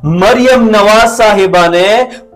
मरियम नवाज साहिबा ने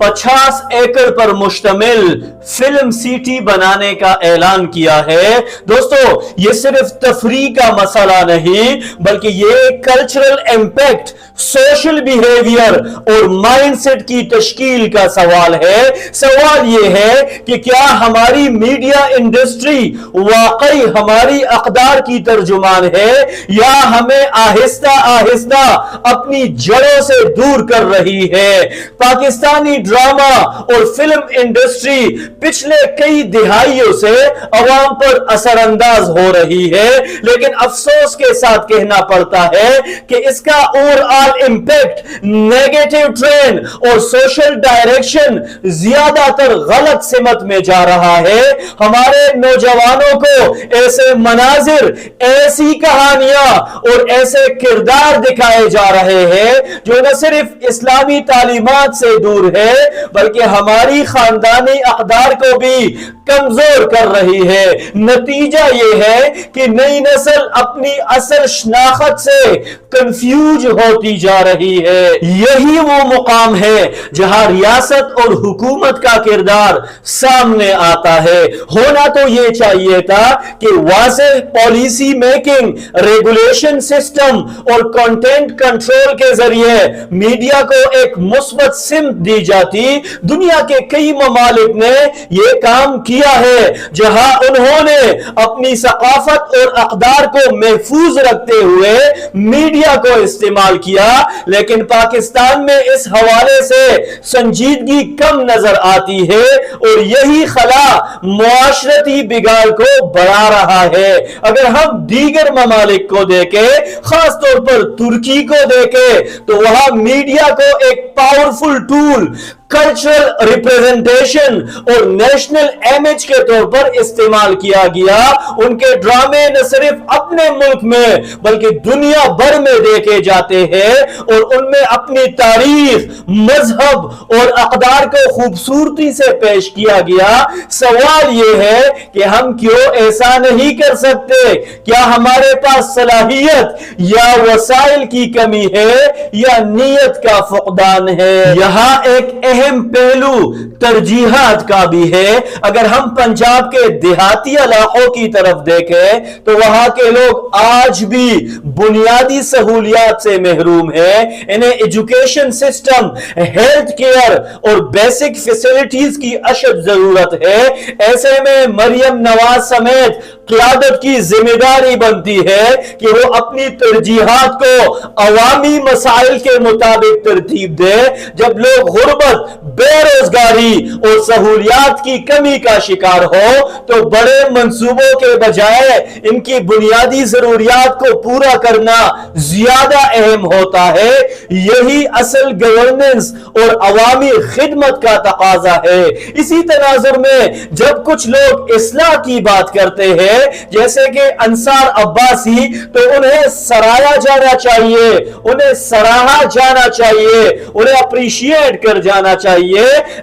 50 एकड़ पर मुश्तमिल फिल्म सिटी बनाने का ऐलान किया है। दोस्तों, ये सिर्फ तफरीह का मसला नहीं बल्कि ये कल्चरल इंपैक्ट, सोशल बिहेवियर और माइंडसेट की तश्कील का सवाल है। सवाल ये है कि क्या हमारी मीडिया इंडस्ट्री वाकई हमारी अक़दार की तर्जुमान है या हमें आहिस्ता आहिस्ता अपनी जड़ों से दूर कर रही है। पाकिस्तानी ड्रामा और फिल्म इंडस्ट्री पिछले कई दिहाइयों से अवाम पर असरअंदाज हो रही है, लेकिन अफसोस के साथ कहना पड़ता है कि इसका ओवरऑल इंपैक्ट, नेगेटिव ट्रेंड और सोशल डायरेक्शन ज्यादातर गलत सिमत में जा रहा है। हमारे नौजवानों को ऐसे मनाजिर, ऐसी कहानियां और ऐसे किरदार दिखाए जा रहे हैं जो न सिर्फ इस्लामी तालीमात से दूर है बल्कि हमारी खानदानी अक़दार को भी कमजोर कर रही है। नतीजा यह है कि नई नस्ल अपनी असल शनाख्त से कंफ्यूज होती जा रही है। यही वो मुकाम है जहां रियासत और हुकूमत का किरदार सामने आता है। होना तो यह चाहिए था कि वाज़ेह पॉलिसी मेकिंग, रेगुलेशन सिस्टम और कंटेंट कंट्रोल के जरिए मीडिया को एक मुस्बत सिमत दी जाती। दुनिया के कई ममालिक ने यह काम किया है जहां उन्होंने अपनी सकाफत और अक़दार को महफूज रखते हुए मीडिया को इस्तेमाल किया, लेकिन पाकिस्तान में इस हवाले से संजीदगी कम नजर आती है और यही खला मुआशरती बिगाड़ को बढ़ा रहा है। अगर हम दीगर ममालिक को देखें, खास तौर पर तुर्की को देखें, तो वहां मीडिया को एक पावरफुल टूल, कल्चरल रिप्रेजेंटेशन और नेशनल इमेज के तौर पर इस्तेमाल किया गया। उनके ड्रामे न सिर्फ अपने मुल्क में बल्कि दुनिया भर में देखे जाते हैं और उनमें अपनी तारीख, मजहब और अक़दार को खूबसूरती से पेश किया गया। सवाल यह है कि हम क्यों ऐसा नहीं कर सकते? क्या हमारे पास सलाहियत या वसाइल की कमी है या नीयत का फुक़दान है? यहां एक अहम पहलू तरजीहात का भी है। अगर हम पंजाब के देहाती इलाकों की तरफ देखें तो वहां के लोग आज भी बुनियादी सहूलियात से महरूम हैं। इन्हें एजुकेशन सिस्टम, हेल्थ केयर और बेसिक फैसिलिटीज की अशद जरूरत है। ऐसे में मरियम नवाज समेत क़यादत की जिम्मेदारी बनती है कि वो अपनी तरजीहात को अवामी मसाइल के मुताबिक तरतीब दे। जब लोग गुर्बत, बेरोजगारी और सहूलियात की कमी का शिकार हो तो बड़े मंसूबों के बजाय इनकी बुनियादी जरूरियात को पूरा करना ज्यादा अहम होता है। यही असल गवर्नेंस और अवामी खिदमत का तकाजा है। इसी तनाजुर में जब कुछ लोग इस्लाह की बात करते हैं जैसे कि अंसार अब्बासी, तो उन्हें सराहा जाना चाहिए, उन्हें सराहा जाना चाहिए, उन्हें अप्रिशिएट कर जाना चाहिए।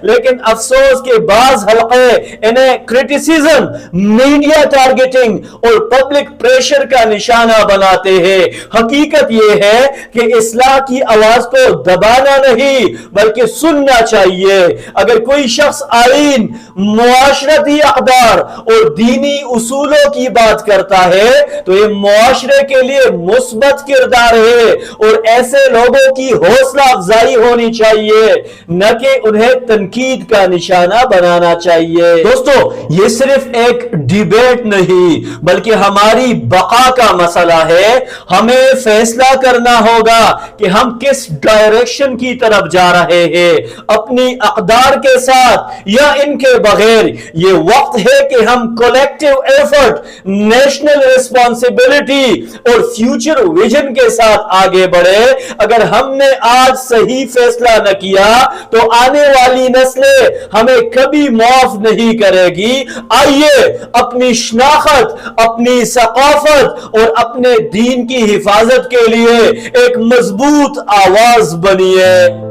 लेकिन अफसोस के बाज़ हल्के इन्हें क्रिटिसिज्म, मीडिया टारगेटिंग और पब्लिक प्रेशर का निशाना बनाते हैं। हकीकत यह है कि इस्लाह की आवाज को दबाना नहीं बल्कि सुनना चाहिए। अगर कोई शख्स आईन, मुआशरती अक़दार और दीनी उसूलों की बात करता है तो यह मुआशरे के लिए मुस्बत किरदार है और ऐसे लोगों की हौसला अफजाई होनी चाहिए, न कि उन्हें तनकीद का निशाना बनाना चाहिए। दोस्तों, यह सिर्फ एक डिबेट नहीं बल्कि हमारी बका का मसला है। हमें फैसला करना होगा कि हम किस डायरेक्शन की तरफ जा रहे हैं, अपनी अक़दार के साथ या इनके बगैर। यह वक्त है कि हम कलेक्टिव एफर्ट, नेशनल रिस्पॉन्सिबिलिटी और फ्यूचर विजन के साथ आगे बढ़े। अगर हमने आज सही फैसला न किया तो आने वाली नस्लें हमें कभी माफ नहीं करेगी। आइए अपनी शनाख्त, अपनी सकाफत और अपने दीन की हिफाजत के लिए एक मजबूत आवाज बनिए।